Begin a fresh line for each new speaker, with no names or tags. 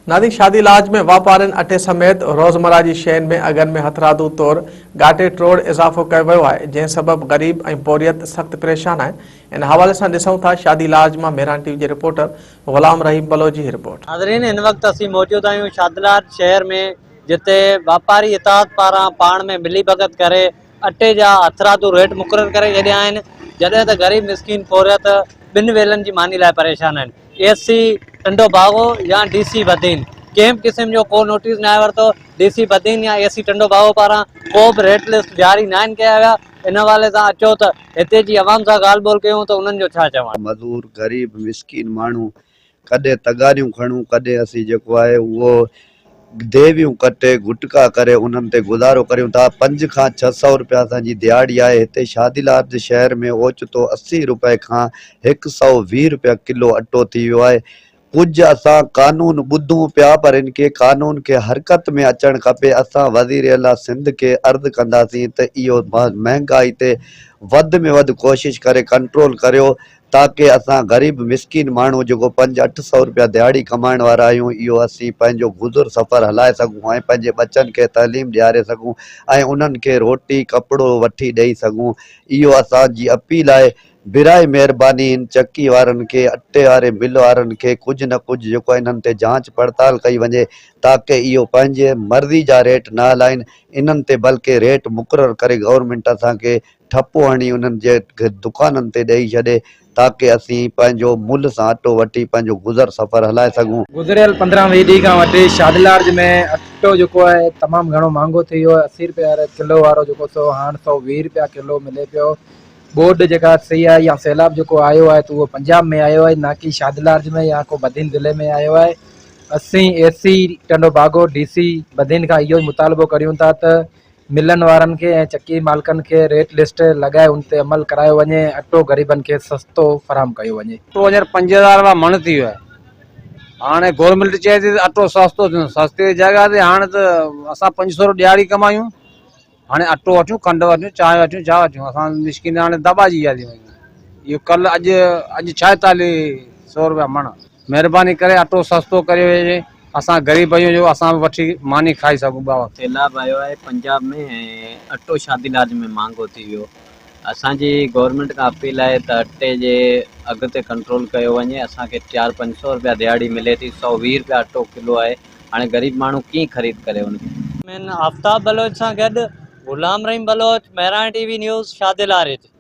नादिक शादी लाज में वापारन अटे समेत रोजमर्रा की शयुनि में अगन में हथरादू तौर घाटे ट्रोड़ इजाफ़ो कयो वियो आहे, जंहिं सबब गरीब ऐं बोरियत सख्त परेशान है। इन हवाले से ॾिसूं था शादी लाज में मेहरान टीवी के रिपोर्टर गुलाम रहीम बलोच जी रिपोर्ट।
नाज़रीन, इन वक्त असीं मौजूद आहियूं शादीलाज शहर में, जिते वापारी इताद पारां पाण में मिली भगत करे अटे जा हथरादू रेट मुक़रर करे छॾिया आहिनि, जॾहिं त गरीब मिसकिन बोरियत ॿिनि वेलनि जी मानी लाइ परेशान आहिनि। एसी टंडो बागो या डीसी बदीन कंहिं बि क़िस्म जो को नोटिस न आहे वरितो। डीसी बदीन या एसी टंडो बागो पारां को बि रेट लिस्ट जारी न आहिनि कया विया। इन हवाले सां अचो त हिते जी आवाम सां ॻाल्हि ॿोल कयूं त उन्हनि जो छा चवणु।
मज़दूर गरीब मिसकिन माण्हू कॾहिं तगारियूं खणूं, कॾहिं असीं जेको आहे उहो देवियूं कटे गुटका करे उन्हनि ते गुज़ारो करियूं था। 5 खां 600 रुपया असांजी दिहाड़ी आहे। हिते शादीलाज शहर में ओचितो 80 रुपए खां 120 रुपया किलो अटो थी वियो आहे। कुछ असां कानून ॿुधूं पिया, पर इनके कानून के हरकत में अचणु खपे। असां वज़ीर आला सिंध के अर्ज़ु कंदासीं त इहो महांगाई ते वधि में वधि कोशिश करे कंट्रोल करियो, ताकि असां गरीब मिसकिन माण्हू जेको 500-800 रुपया दिहाड़ी कमाइण वारा आहियूं, इहो असीं पंहिंजो गुज़र सफ़र हलाए सघूं ऐं पंहिंजे बच्चनि खे तइलीम ॾियारे सघूं ऐं उन्हनि खे रोटी कपिड़ो वठी ॾेई सघूं। इहो असांजी अपील आहे। बिराए महिरबानी इन चक्की वारनि खे, अटे वारे मिल वारनि खे कुझु न कुझु जेको आहे इन्हनि ते जांच पड़ताल कई वञे, ताकि इहो पंहिंजे मर्ज़ी जा रेट न हलाइनि। इन्हनि ते बल्कि रेट मुक़ररु करे गवर्नमेंट असांखे ठपो हणी उन्हनि जे दुकाननि ते ॾेई छॾे, ताकि असीं पंहिंजो मुल्ह सां अटो वठी पंहिंजो गुज़र सफ़र हलाए सघूं।
गुज़रियल 15-20 ॾींहं खां वठी शादीलाज में अटो जेको आहे तमामु घणो महांगो थी वियो आहे। 80 रुपया किलो वारो जेको सो हाणे 120 रुपया किलो मिले पियो। बोर्ड जेका सही आहे या सैलाब जेको आयो आहे त उहो पंजाब में आयो आहे, ना कि शादीलाज में या को बदीन ज़िले में आयो आहे। असीं एसी टंडो बागो डीसी बदीन खां इहो मुतालबो करियूं था त मिलनि वारनि खे ऐं चक्की मालिकनि खे रेट लिस्ट लॻाए उन ते अमल करायो वञे, अटो ग़रीबनि खे सस्तो फराहम कयो वञे।
अटो हींअर 5000 रुपया मण थी वियो आहे। हाणे गवर्नमेंट चए थी अटो सस्तो थियो, सस्ते जी जॻह ते हाणे त असां 500 ॾियारी कमायूं, हाणे अटो वठूं, खंडु वठूं, चांहि वठूं, छा वठूं। असां मिसकिन हाणे दॿाजी विया थी वञूं। इहो कल्ह अॼु 4600 रुपया मण। महिरबानी करे अटो सस्तो करे वञे, असां ग़रीब आहियूं जो असां वठी मानी खाई सघूं। बाबा
सैलाब आयो आहे पंजाब में ऐं अटो शादीलाज में महांगो थी वियो। असांजी गवर्नमेंट खां अपील आहे त अटे जे अघ ते कंट्रोल कयो वञे। असांखे 400-500 रुपया दिहाड़ी मिले थी, 120 रुपया अटो किलो आहे। हाणे ग़रीब माण्हू कीअं ख़रीद करे उनखे। आफ़ताब बलोच सां गॾु गुलाम रहीम बलोच, मेहरान टीवी न्यूज़, शादीलाज।